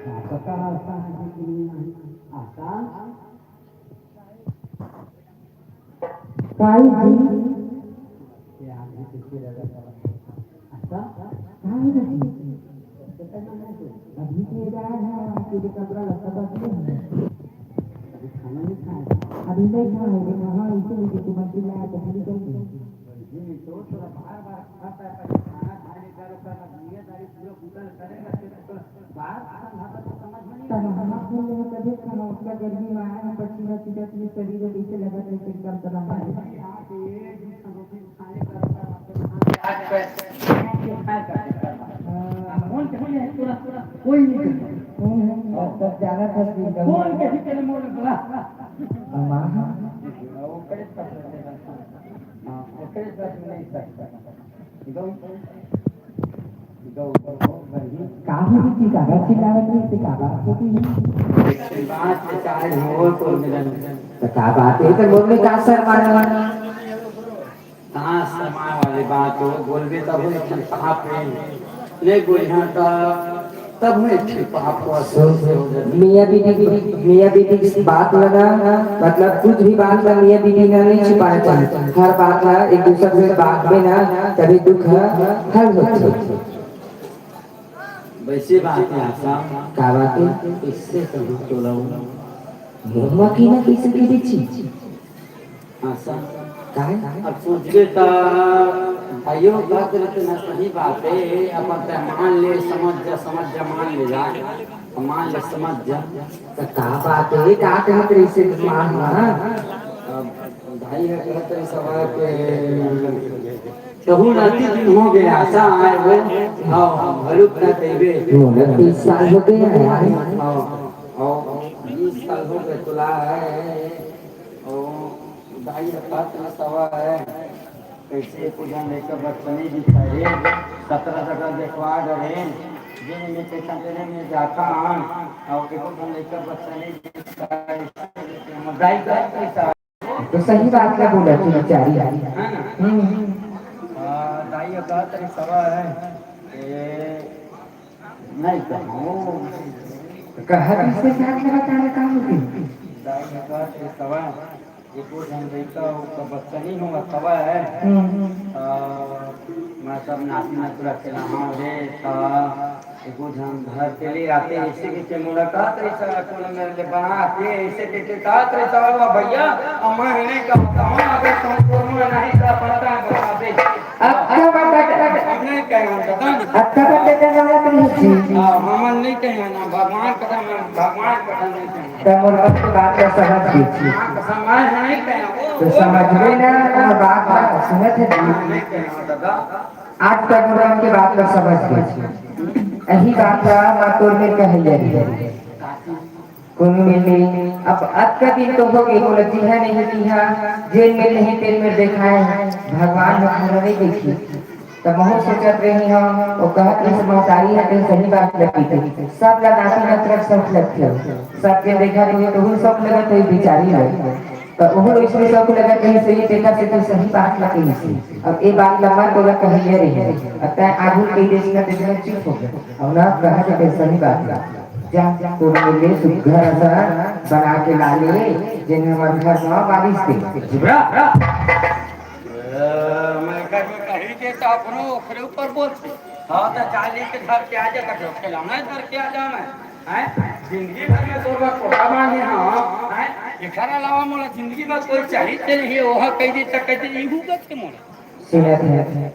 Apakah asal ini asal kai di ya itu kira asal kai नहीं अभी के जाए हैं आपके कपड़ा लता बस अभी खाना नहीं खाया अभी नहीं खाया लेकिन हाँ इसीलिए कि मत लाया तो खाली कर जी तो थोड़ा बार बार खाता है खाना खाने का रोका नहीं है तारी पूरा पूरा करेगा तो बार बार तो समझ में नहीं आता हम बोल रहे हैं कभी खाना उसका गर्मी में आया है पसीना सीधा सीधे शरीर में नीचे लगा है एकदम तरह है यहाँ पे रोटी खाने का रोका आज पे खाया कौन कहने है पूरा कोई नहीं कौन है और सब जाना था कौन कैसे चले मोड़ बोला अम्मा वो करे हां वो करे नहीं सकता दो काफी की का चिल्लावत नहीं से का बात होती है बात से चाहे हो तो मिलन तो क्या बात है तो बोल में का शर्माने वाला कहां शर्माने वाली बात हो बोल भी तब कहां पे ले गुना का तब में ठीक आपको मियां बीवी की बात लगा मतलब कुछ भी बात ना मियां बीवी ना नहीं छिपाना चाहिए हर बात ना एक दूसरे से बात में ना तभी दुख हल होती है वैसे बात है आशा क्या बात है इससे कभी तो लाऊं मुंह की ना कैसे की देखी आशा काय अब सोच लेता भाइयों बात करते ना सही बात है अपन ते मान ले समझ जा मान ले जा मान ले समझ जा तो का बात है का कहत रही से मान भाई है कहत रही सवाल के कहूं नाती दिन हो गया आशा आए वो हां भलुक ना तेबे 30 साल हो गए हैं हां 20 साल हो गए तुला है ओ भाई का सवाल है कैसे पूजा लेकर बचपने दिखाए 17 जगह देखवा डरे जिन में पैसा देने में जाता और के पूजा लेकर बचपने मजाई का पैसा तो सही बात क्या बोला तू बेचारी है ना दाई का तेरी सवाल है नहीं कहूं इससे क्या बताने का मुझे दाई का तेरी सवाल ये कुछ हम देखता हूँ तो बच्चा नहीं होगा तवा है मैं सब नाती नाती रखे हाँ रे कुछ हम घर के लिए आते ऐसे के मुलाकात मेरे लिए बनाते ऐसे के कात रे सवाल भैया अम्मा है का बताओ अगर तुमको नहीं का पता बता दे नहीं कहेंगे अच्छा हम नहीं कहेंगे ना भगवान कसम नहीं कहेंगे बात का समझ लीजिए समाज नहीं कहेंगे तो समझ में ना बात सुनत है आज तक उनके बात का समझ लीजिए यही बात का मातोर में कह जाए कोई मिलने अब का दिन तो हो गई बोला जी है नहीं जी है जेल में नहीं तेल में देखा है भगवान ने पूरा नहीं देखी तब बहुत सोचत रही हम वो कहत इस महतारी है तो सही बात लगी थी सब लगाती न तरफ सब लगते सबके देखा तो वो सब लगा तो बेचारी लगी तो वो इसमें सब लगा कहीं सही देखा से तो सही बात लगी इसी अब ये बात लम्बा तो लगा कही रही है अब तय आगू के देश में देखना चुप हो गया और ना कहा कि सही बात है जा को मिले सुघर सा बना के ला ले जिन हमर घर में बारिश दे जिब्रा मैं कहीं के तो अपनो ओकरे ऊपर बोल हां तो चाली के घर के आ जा कर खिलाना घर के आ जा मैं हैं जिंदगी भर में तोरा कोटा मांगे हां हैं एकरा अलावा मोला जिंदगी में कोई चाहिए नहीं ओहा कह दी तक कह दी इहू के मोला सुनत है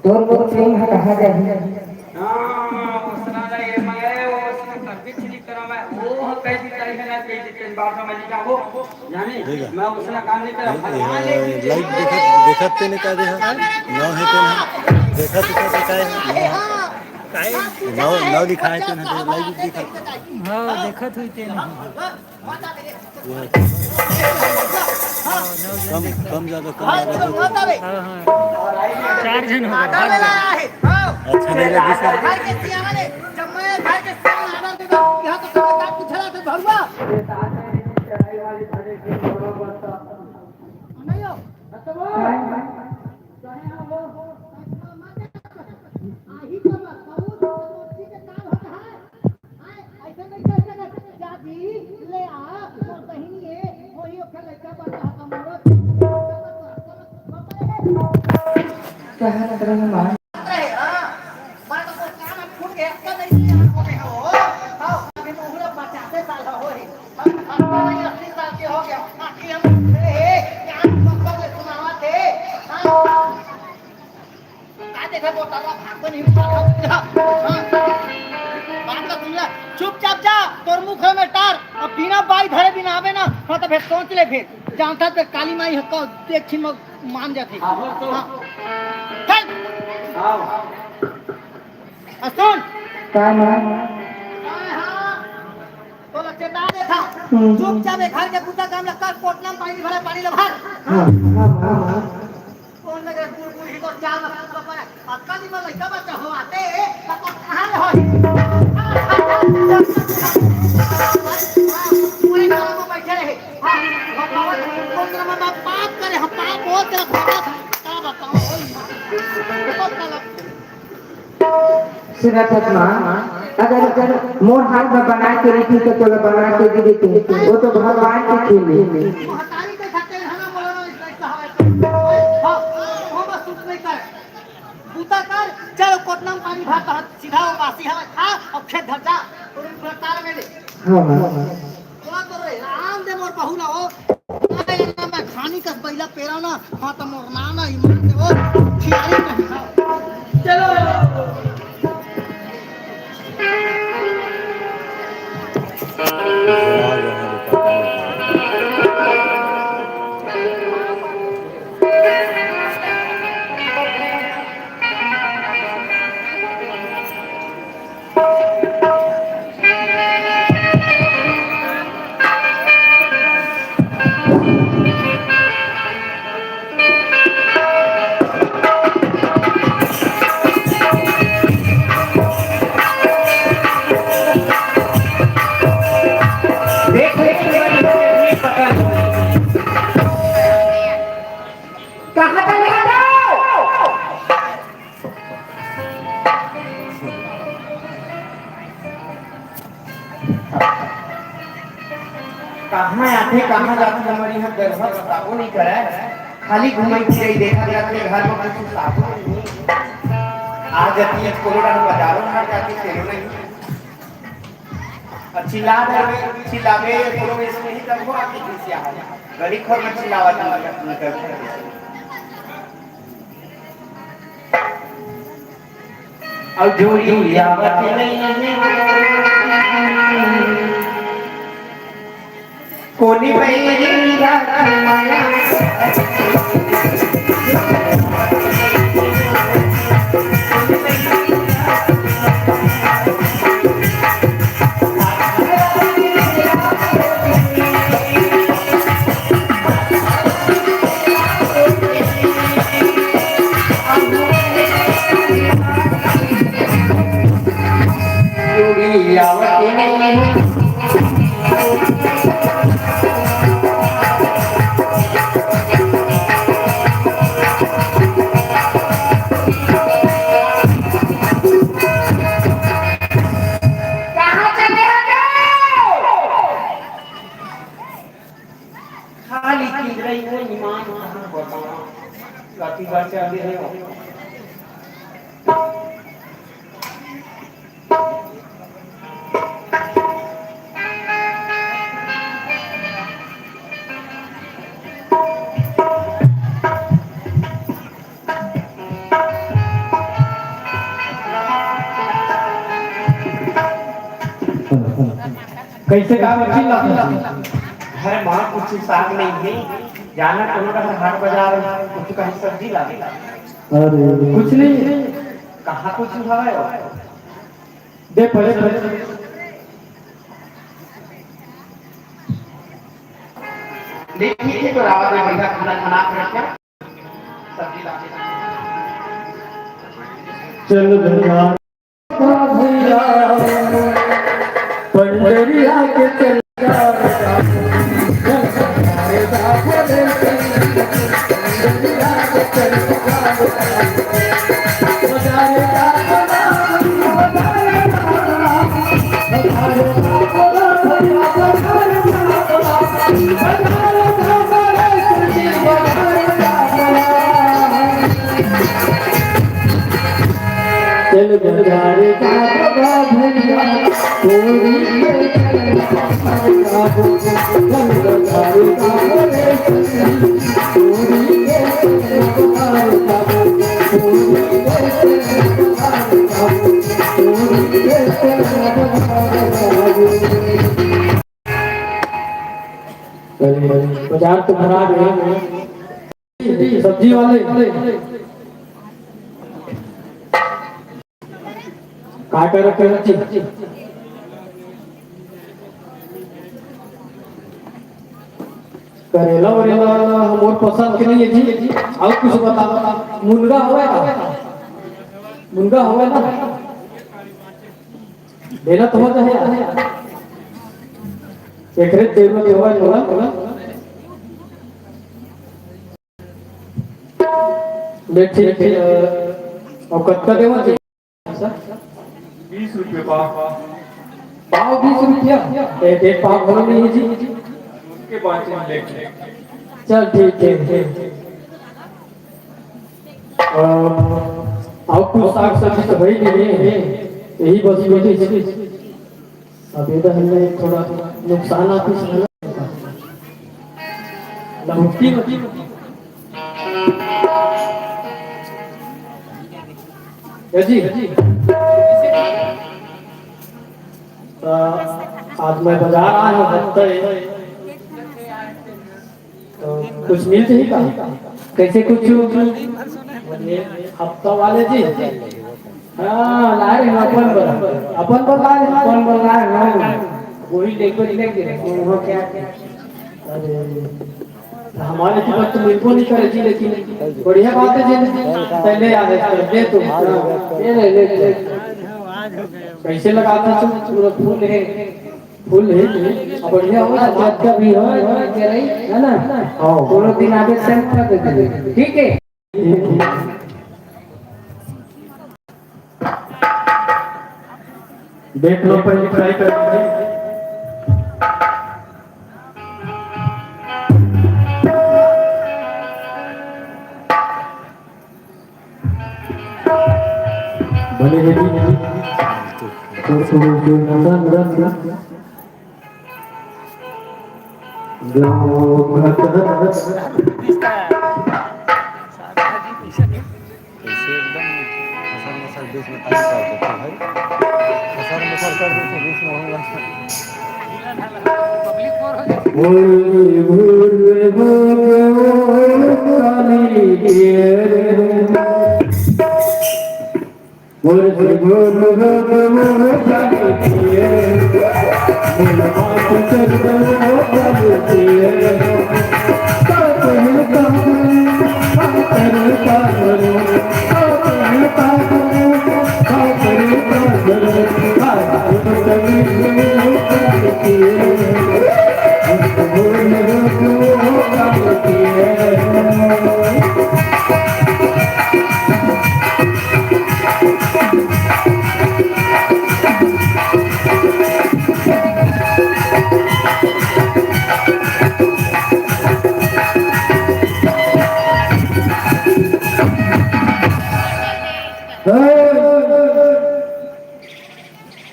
तोर मोर प्रेम है कहा जाए हां उसना ये मैं कुछ नहीं करा मैं वो कैसी तरह ना कैसी बात में लिखा हो जाने मैं उसना काम नहीं करा लाइव देखते नहीं का दे नौ है तो देखा तो काय नौ दिखाए तो ना लाइव दिखा हां देखत हुई ते कम ज्यादा हां हां 4 जन हो गए अच्छा नहीं लगी ऐसे नहीं कर सकत जाती ले आ और बहिनी है वही ओखे लड़का बता हमरो कहा लग रहा है मां रहे हां मैं तो काम फूट गया का नहीं यहाँ हो गया हो हां अभी तो उहरा 50 साल हो रे हम 80 साल के हो गया आखिर हम ए क्या मतलब सुनावा थे हां का देखा बोता भाग नहीं हां बात का सुन ले चुपचाप जा तोर मुख में टार अब बिना बाई धरे बिना आवे ना हाँ तो फिर सोच ले फिर जानता पे काली माई हक्का देख छिन मान जाती हाँ चल सुन क्या मां हाँ तो चेता दे था चुपचाप घर के पूजा काम लगता कोटना पानी भरे पानी ले भर हां हां कौन लगे पूर पूर ही तो चाल तो पर अक्का दी में लइका बच्चा हो आते तो कहां ले हो पूरे गांव में बैठे रहे हां भगवान कौन में पाप करे हम पाप हो तेरा घोड़ा का बताओ सुनत मां अगर मोर हाथ में बना के रखी तो तोला बना के दे देते वो तो भगवान के खेल है हटारी के खाते हना बोलनो इस कहावे हां वो बस कुछ नहीं कर बूता कर चलो कोटना में पानी भर कर सीधा वो बासी हवा खा और खेत धर जा पूरे प्रतार में दे हां हां क्या कर रहे राम दे मोर बहू ना हो आए ना मैं खानी कस बैला पेरा ना हां तो मोर ना ना हिम्मत से वो खियारी नहीं खाओ चलो कहाँ आते कहाँ जाते हमारी यहाँ गरबा बताओ नहीं करे खाली घूमे फिरे देखा जाते घर में कुछ साबो नहीं आ जाती है कोरोना बाजारों में जाती चलो नहीं चिल्लावे कोरोना इसमें ही तब वो आके किसी आ गली खोर में चिल्लावा और जोड़ी आवत नहीं कोनी बैरी रात माया जोड़ी आवत नहीं कैसे काम अच्छी लगता है मां कुछ साग नहीं है जाना कोनो का हाट बाजार कुछ कहीं सब्जी ला अरे कुछ नहीं कहां कुछ हवे दे पड़े देखिए तो रावत में बढ़िया खाना खाना रखा सब्जी ला चल भैया पंडरिया के चल जा चल बजारे का भैया थोड़ी बाजार तो भरा गया सब्जी वाले काटा रखे रखी करेला वरेला हमर पसंद के नहीं है जी और कुछ बता मुनगा होवे ना मुनगा होवे ना देना तो हो जाए एकरे देव देवा होगा ले ठीक है और कत्ता देवा जी 20 रुपये पाव पाव 20 रुपया एक पाव भरो नहीं है जी उसके बाद में लेके चल ठीक है और कुछ साग सब्जी तो भाई नहीं है यही बस बेटी अभी तो हमने थोड़ा नुकसान आती है लहुटी जी आज मैं बाजार आया हूँ तो कुछ मिल चाहिए का कैसे कुछ हफ्ता वाले जी हाँ लाए हैं अपन पर लाए हैं वही लेके वो क्या हमारे जीवन तो मिलको नहीं करे जी लेकिन बढ़िया बात है जी पहले आ गए दे तो ले कैसे लगाता तुम पूरा फूल है अब बढ़िया हो बात का भी हो क्या रही है ना दोनों दिन आगे सेंड कर देते ठीक है देख लो पहले ट्राई कर बने रेडी ऐसे एकदम फसल बीच में टाइट कर देते भाई फसल कर देते बीच में होगा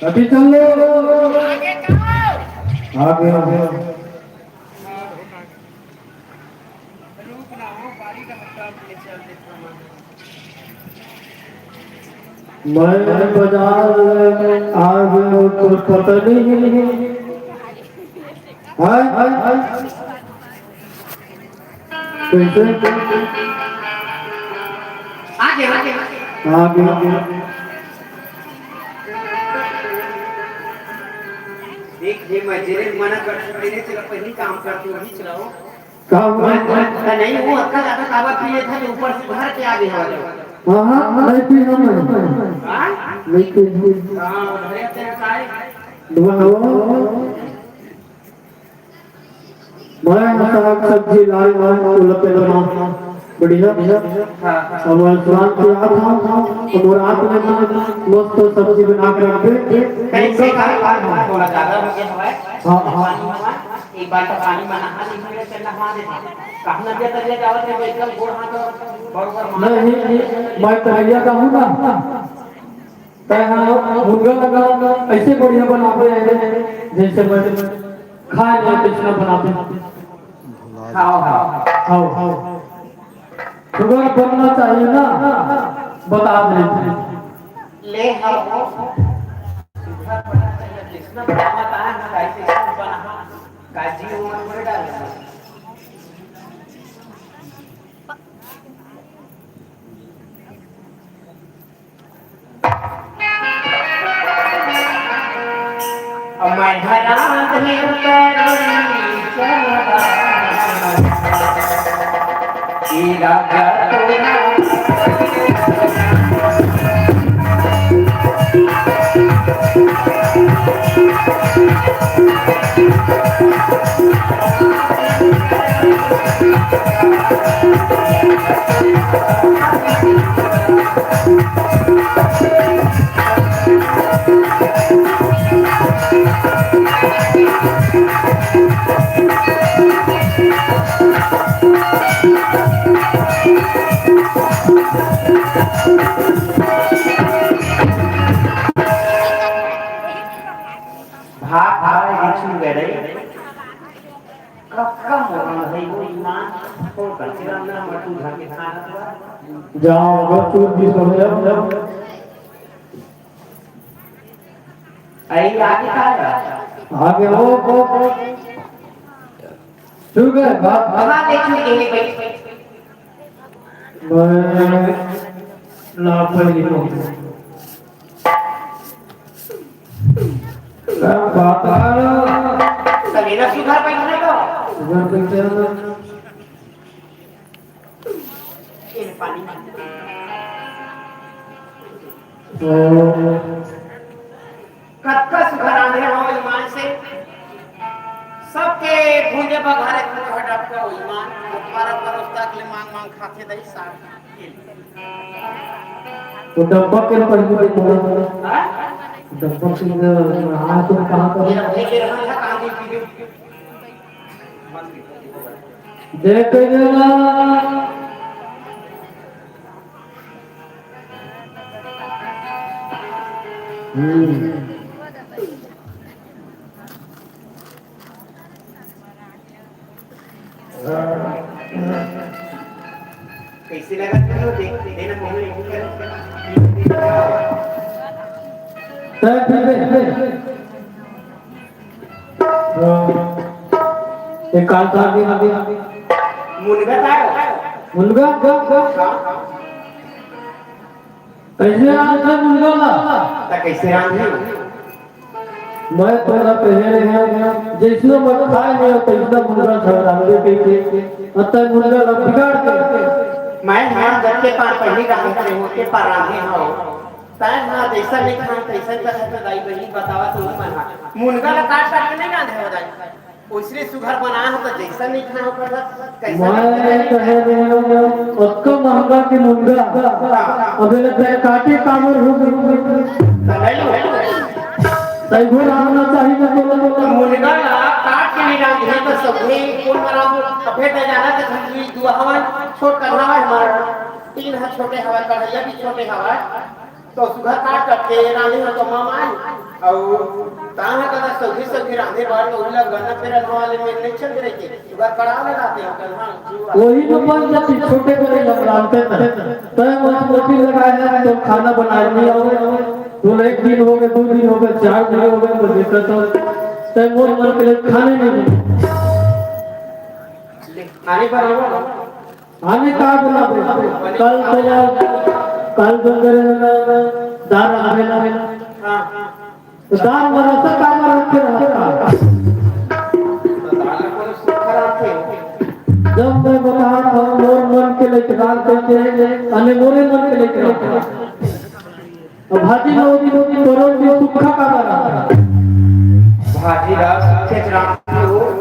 अभी चलो आगे मैं बाजार आज कुछ पता नहीं है आगे देख ये मजरे मना करते मैंने तेरा पहले काम करते हो ही चलाओ काम नहीं वो अक्का ज्यादा काबा पिए था जो ऊपर से भर के आगे आ गया हां नहीं पी हम नहीं पी हां भरे तेरा काय दुआ मैं साग सब्जी लाल लाल लपे लगा बढ़िया हमारे स्वाद की आप और आप ने मस्त सब्जी बना के रखे कैसे थोड़ा ज्यादा हो गया हवा हाँ एक बार तो पानी में नहा ली मेरे से नहा दे कहना दे तो ले जाओ थे एकदम गोड़ हाथ बरोबर नहीं मैं तैयार का हूँ ना तैयार मुर्गा लगा ऐसे बढ़िया बनाते हैं जैसे मैं खाए नहीं कितना बनाते खाओ खाओ खाओ शुगर बनना चाहिए ना बता देते ले आओ जितना बनाता है ना कैसे बना काजी उमर में डाल अब मैं हराम नहीं चला ईरा जाओ चूर भी समझ आई आगे का आगे वो शुगर बात कहां देखने के लिए मैं ना पड़ी हूँ बात सवेरा सुधार पाएंगे तो शुगर पे इन पानी कक्का सुधार आने हो ईमान से सबके भूंजे बघारे को हटप का ईमान तुम्हारा परोस्ता के लिए मांग मांग खाते दई साथ तो डब्बा के पर भी बोला डब्बा के हां तुम कहां पर ये रहा था कहां दी देख लेना कैसे लगा चलो देख देना मोहल्ले एक काल था भी मुनगा था मुनगा कैसे आता मुनगा ता कैसे आंधी मैं तोरा पहले है जैसे मैं खाए नहीं तैसा मुनगा छोड़ा दे के अतः मुनगा रब बिगाड़ के मैं हां जब के पार पहली गांव से होके पार आगे हो ताय ना जैसा नहीं खान तैसा का है दाई बहनी बतावा तो मना मुनगा ला काट के नहीं गांधे हो जाए ओसरे सुघर बना हो तो जैसा नहीं खाना पड़ता कैसा मैं कहे रहे उसको महंगा के मुनगा अबे लगता काटे कामर हो गई सही बोल आना चाहिए ना बोला मुनगा ला काट के नहीं गांधे तो सबने कौन मरा अबे ते जाना तो खंडी दुआ हवा छोट करना है हमारा तीन है छोटे हवा कढ़ैया भी छोटे हवा तो सुघर काट करके रानी हो तो मामा आई और ताहा का सब्जी रांधे बार तो उला गन्ना फेरा वाले में नहीं चल रही थी सुघर कड़ा लगाते हो कल हां वही तो बन जाती छोटे बड़े लगाते थे तो मैं मोटी लगाया है तो खाना बनाने आओ तो एक दिन हो गए 2 दिन हो गए 4 दिन हो गए तो दिक्कत हो तो मोर मन के लिए खाने नहीं आने पर होगा आने का बोला कल दार आवेला हां तो दार मरसा का रखे रहा जब मैं बता था मोर मन के लिए डाल करके अने मोरे मन के लिए भाजी लोगी लोगी बरों भी सुखा का बना भाजी रात के रात को